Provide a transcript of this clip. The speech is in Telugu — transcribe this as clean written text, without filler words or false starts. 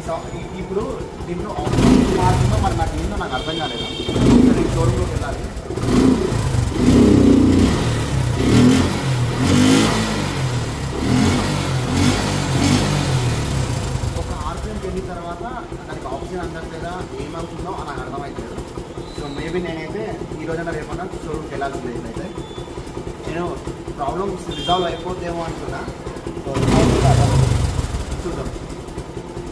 ఇప్పుడు దీంట్లో ఆప్షన్ మారుతుందో మరి నాకు ఏందో నాకు అర్థం కాలేదు. సో నేను షోరూంలోకి వెళ్ళాలి. ఒక ఆర్పిఎంకి వెళ్ళిన తర్వాత దానికి ఆప్షన్ అందట్లేదా ఏమవుతుందో నాకు అర్థమవుతుంది. సో మేబీ నేనైతే ఈ రోజైనా రేపన్నా షోరూమ్కి వెళ్ళాల్సింది. అయితే నేను ప్రాబ్లమ్స్ రిజాల్వ్ అయిపోతేమో అనుకున్నా. సో చూద్దాం.